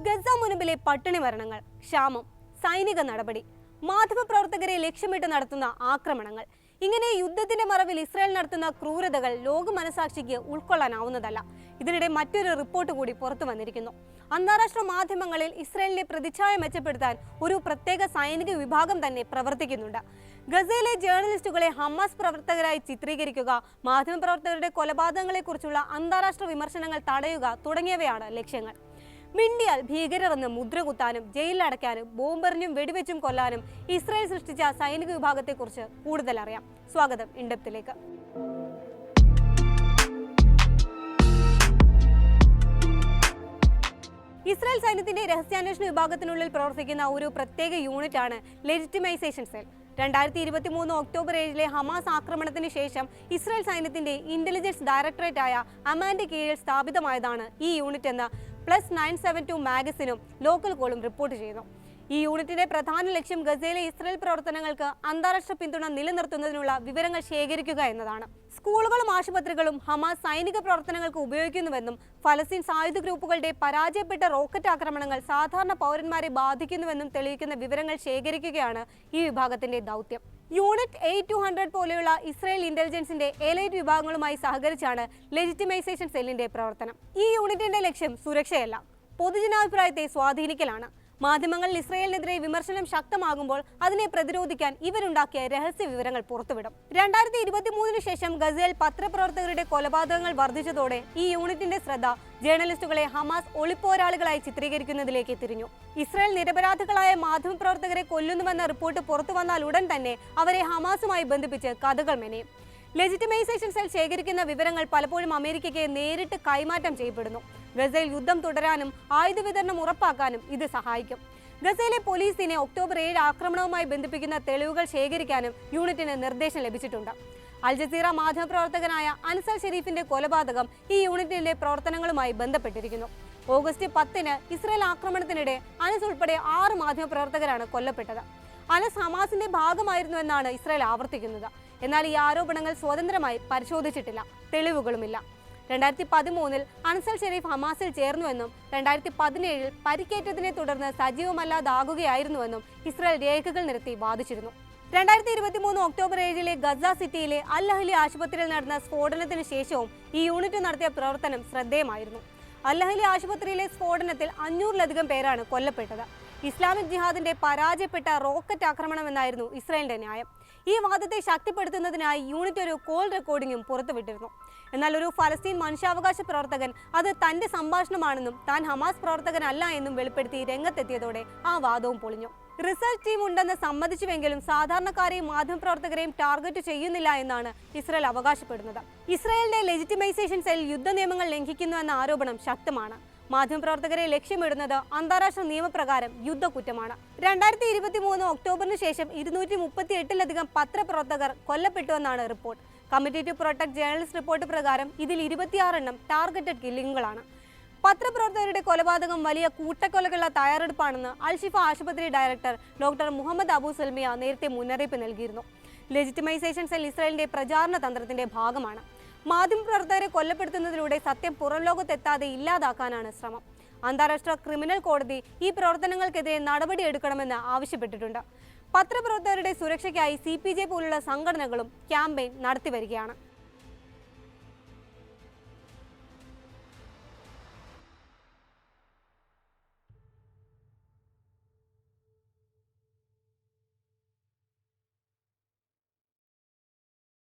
Gaza മുനമ്പിലെ പട്ടിണി മരണങ്ങൾ, ക്ഷാമം, സൈനിക നടപടി, മാധ്യമപ്രവർത്തകരെ ലക്ഷ്യമിട്ട് നടത്തുന്ന ആക്രമണങ്ങൾ, ഇങ്ങനെ യുദ്ധത്തിന്റെ മറവിൽ ഇസ്രായേൽ നടത്തുന്ന ക്രൂരതകൾ ലോക മനസാക്ഷിക്ക് ഉൾക്കൊള്ളാനാവുന്നതല്ല. ഇതിനിടെ മറ്റൊരു റിപ്പോർട്ട് കൂടി പുറത്തു വന്നിരിക്കുന്നു. അന്താരാഷ്ട്ര മാധ്യമങ്ങളിൽ ഇസ്രായേലിന്റെ പ്രതിച്ഛായ മെച്ചപ്പെടുത്താൻ ഒരു പ്രത്യേക സൈനിക വിഭാഗം തന്നെ പ്രവർത്തിക്കുന്നുണ്ട്. ഗസയിലെ ജേർണലിസ്റ്റുകളെ ഹമാസ് പ്രവർത്തകരായി ചിത്രീകരിക്കുക, മാധ്യമപ്രവർത്തകരുടെ കൊലപാതകങ്ങളെക്കുറിച്ചുള്ള അന്താരാഷ്ട്ര വിമർശനങ്ങൾ തടയുക തുടങ്ങിയവയാണ് ലക്ഷ്യങ്ങൾ. മിണ്ടിയാൽ ഭീകരരെന്ന് മുദ്രകുത്താനും ജയിലിലടയ്ക്കാനും ബോംബെറിഞ്ഞും വെടിവെച്ചും കൊല്ലാനും ഇസ്രായേൽ സൃഷ്ടിച്ച സൈനിക വിഭാഗത്തെക്കുറിച്ച് കൂടുതൽ അറിയാം. സ്വാഗതം ഇൻഡെപ്തിലേക്ക്. ഇസ്രായേൽ സൈന്യത്തിന്റെ രഹസ്യാന്വേഷണ വിഭാഗത്തിനുള്ളിൽ പ്രവർത്തിക്കുന്ന ഒരു പ്രത്യേക യൂണിറ്റാണ് ലെജിറ്റിമൈസേഷൻ സെൽ. 2023 ഒക്ടോബർ 7 ഹമാസ് ആക്രമണത്തിന് ശേഷം ഇസ്രായേൽ സൈന്യത്തിന്റെ ഇന്റലിജൻസ് ഡയറക്ടറേറ്റായ അമാന്റെ കീഴിൽ സ്ഥാപിതമായതാണ് ഈ യൂണിറ്റ് എന്ന് +972 മാഗസിനും ലോക്കൽ കോളും റിപ്പോർട്ട് ചെയ്യുന്നു. ഈ യൂണിറ്റിന്റെ പ്രധാന ലക്ഷ്യം ഗസയിലെ ഇസ്രായേൽ പ്രവർത്തനങ്ങൾക്ക് അന്താരാഷ്ട്ര പിന്തുണ നിലനിർത്തുന്നതിനുള്ള വിവരങ്ങൾ ശേഖരിക്കുക എന്നതാണ്. സ്കൂളുകളും ആശുപത്രികളും ഹമാസ് സൈനിക പ്രവർത്തനങ്ങൾക്ക് ഉപയോഗിക്കുന്നുവെന്നും ഫലസ്തീൻ സായുധ ഗ്രൂപ്പുകളുടെ പരാജയപ്പെട്ട റോക്കറ്റ് ആക്രമണങ്ങൾ സാധാരണ പൗരന്മാരെ ബാധിക്കുന്നുവെന്നും തെളിയിക്കുന്ന വിവരങ്ങൾ ശേഖരിക്കുകയാണ് ഈ വിഭാഗത്തിന്റെ ദൗത്യം. യൂണിറ്റ് 8200 പോലെയുള്ള ഇസ്രായേൽ ഇന്റലിജൻസിന്റെ എലൈറ്റ് വിഭാഗങ്ങളുമായി സഹകരിച്ചാണ് ലെജിറ്റിമൈസേഷൻ സെല്ലിന്റെ പ്രവർത്തനം. ഈ യൂണിറ്റിന്റെ ലക്ഷ്യം സുരക്ഷയല്ല, പൊതുജനാഭിപ്രായത്തെ സ്വാധീനിക്കലാണ്. മാധ്യമങ്ങളിൽ ഇസ്രായേലിനെതിരെ വിമർശനം ശക്തമാകുമ്പോൾ അതിനെ പ്രതിരോധിക്കാൻ ഇവരുണ്ടാക്കിയ രഹസ്യ വിവരങ്ങൾ പുറത്തുവിടും. 2023 ശേഷം ഗസയിൽ പത്രപ്രവർത്തകരുടെ കൊലപാതകങ്ങൾ വർദ്ധിച്ചതോടെ ഈ യൂണിറ്റിന്റെ ശ്രദ്ധ ജേർണലിസ്റ്റുകളെ ഹമാസ് ഒളിപ്പോരാളികളായി ചിത്രീകരിക്കുന്നതിലേക്ക് തിരിഞ്ഞു. ഇസ്രായേൽ നിരപരാധികളായ മാധ്യമപ്രവർത്തകരെ കൊല്ലുന്നുവെന്ന റിപ്പോർട്ട് പുറത്തു വന്നാൽ ഉടൻ തന്നെ അവരെ ഹമാസുമായി ബന്ധിപ്പിച്ച് കഥകൾ മെനയും. ലെജിറ്റിമൈസേഷൻ സെൽ ശേഖരിക്കുന്ന വിവരങ്ങൾ പലപ്പോഴും അമേരിക്കയ്ക്ക് നേരിട്ട് കൈമാറ്റം ചെയ്യപ്പെടുന്നു. ഗസയിൽ യുദ്ധം തുടരാനും ആയുധ വിതരണം ഉറപ്പാക്കാനും ഇത് സഹായിക്കും. ഗസയിലെ പോലീസിനെ ഒക്ടോബർ 7 ആക്രമണവുമായി ബന്ധിപ്പിക്കുന്ന തെളിവുകൾ ശേഖരിക്കാനും യൂണിറ്റിന് നിർദ്ദേശം ലഭിച്ചിട്ടുണ്ട്. അൽ ജസീറ മാധ്യമപ്രവർത്തകനായ അൻസർ ഷെരീഫിന്റെ കൊലപാതകം ഈ യൂണിറ്റിന്റെ പ്രവർത്തനങ്ങളുമായി ബന്ധപ്പെട്ടിരിക്കുന്നു. ഓഗസ്റ്റ് 10 ഇസ്രായേൽ ആക്രമണത്തിനിടെ അനസ് ഉൾപ്പെടെ 6 മാധ്യമപ്രവർത്തകരാണ് കൊല്ലപ്പെട്ടത്. അനസ് ഹമാസിന്റെ ഭാഗമായിരുന്നുവെന്നാണ് ഇസ്രായേൽ ആവർത്തിക്കുന്നത്. എന്നാൽ ഈ ആരോപണങ്ങൾ സ്വതന്ത്രമായി പരിശോധിച്ചിട്ടില്ല, തെളിവുകളുമില്ല. 2013 അൻസർ ഷെരീഫ് ഹമാസിൽ ചേർന്നുവെന്നും 2017 പരിക്കേറ്റതിനെ തുടർന്ന് സജീവമല്ലാതാകുകയായിരുന്നുവെന്നും ഇസ്രായേൽ രേഖകൾ നിരത്തി വാദിച്ചിരുന്നു. 2023 ഒക്ടോബർ 7 ഗസ സിറ്റിയിലെ അൽ അഹ്ലി ആശുപത്രിയിൽ നടന്ന സ്ഫോടനത്തിന് ശേഷവും ഈ യൂണിറ്റ് നടത്തിയ പ്രവർത്തനം ശ്രദ്ധേയമായിരുന്നു. അൽ അഹ്ലി ആശുപത്രിയിലെ സ്ഫോടനത്തിൽ 500-ലധികം പേരാണ് കൊല്ലപ്പെട്ടത്. ഇസ്ലാമിക് ജിഹാദിന്റെ പരാജയപ്പെട്ട റോക്കറ്റ് ആക്രമണമെന്നായിരുന്നു ഇസ്രായേലിന്റെ ന്യായം. ഈ വാദത്തെ ശക്തിപ്പെടുത്തുന്നതിനായി യൂണിറ്റ് ഒരു കോൾ റെക്കോർഡിംഗും പുറത്തുവിട്ടിരുന്നു. എന്നാൽ ഒരു ഫലസ്തീൻ മനുഷ്യാവകാശ പ്രവർത്തകൻ അത് തന്റെ സംഭാഷണമാണെന്നും താൻ ഹമാസ് പ്രവർത്തകനല്ല എന്നും വെളിപ്പെടുത്തി രംഗത്തെത്തിയതോടെ ആ വാദവും പൊളിഞ്ഞു. റിസർച്ച് ടീം ഉണ്ടെന്ന് സമ്മതിച്ചുവെങ്കിലും സാധാരണക്കാരെയും മാധ്യമപ്രവർത്തകരെയും ടാർഗറ്റ് ചെയ്യുന്നില്ല എന്നാണ് ഇസ്രായേൽ അവകാശപ്പെടുന്നത്. ഇസ്രായേലിന്റെ ലെജിറ്റിമൈസേഷൻ സെൽ യുദ്ധ നിയമങ്ങൾ ലംഘിക്കുന്നുവെന്ന ആരോപണം ശക്തമാണ്. മാധ്യമപ്രവർത്തകരെ ലക്ഷ്യമിടുന്നത് അന്താരാഷ്ട്ര നിയമപ്രകാരം യുദ്ധക്കുറ്റമാണ്. 2023 ഒക്ടോബറിന് ശേഷം 238-ലധികം പത്രപ്രവർത്തകർ കൊല്ലപ്പെട്ടുവെന്നാണ് report. Committee to protect journalist report പ്രകാരം ഇതിൽ 26 എണ്ണം ടാർഗറ്റഡ് കില്ലിങ്ങുകളാണ്. പത്രപ്രവർത്തകരുടെ കൊലപാതകം വലിയ കൂട്ടക്കൊലകളുടെ തയ്യാറെടുപ്പാണെന്ന് അൽ ഷിഫ ആശുപത്രി director doctor Muhammad Abu Salmiya നേരത്തെ മുന്നറിയിപ്പ് നൽകിയിരുന്നു. ലെജിറ്റിമൈസേഷൻ സെൽ ഇസ്രായേലിന്റെ പ്രചാരണ തന്ത്രത്തിന്റെ ഭാഗമാണ്. മാധ്യമപ്രവർത്തകരെ കൊല്ലപ്പെടുത്തുന്നതിലൂടെ സത്യം പുറം ലോകത്തെത്താതെ ഇല്ലാതാക്കാനാണ് ശ്രമം. അന്താരാഷ്ട്ര ക്രിമിനൽ കോടതി ഈ പ്രവർത്തനങ്ങൾക്കെതിരെ നടപടിയെടുക്കണമെന്ന് ആവശ്യപ്പെട്ടിട്ടുണ്ട്. പത്രപ്രവർത്തകരുടെ സുരക്ഷയ്ക്കായി CPJ പോലുള്ള സംഘടനകളും ക്യാമ്പയിൻ നടത്തിവരികയാണ്.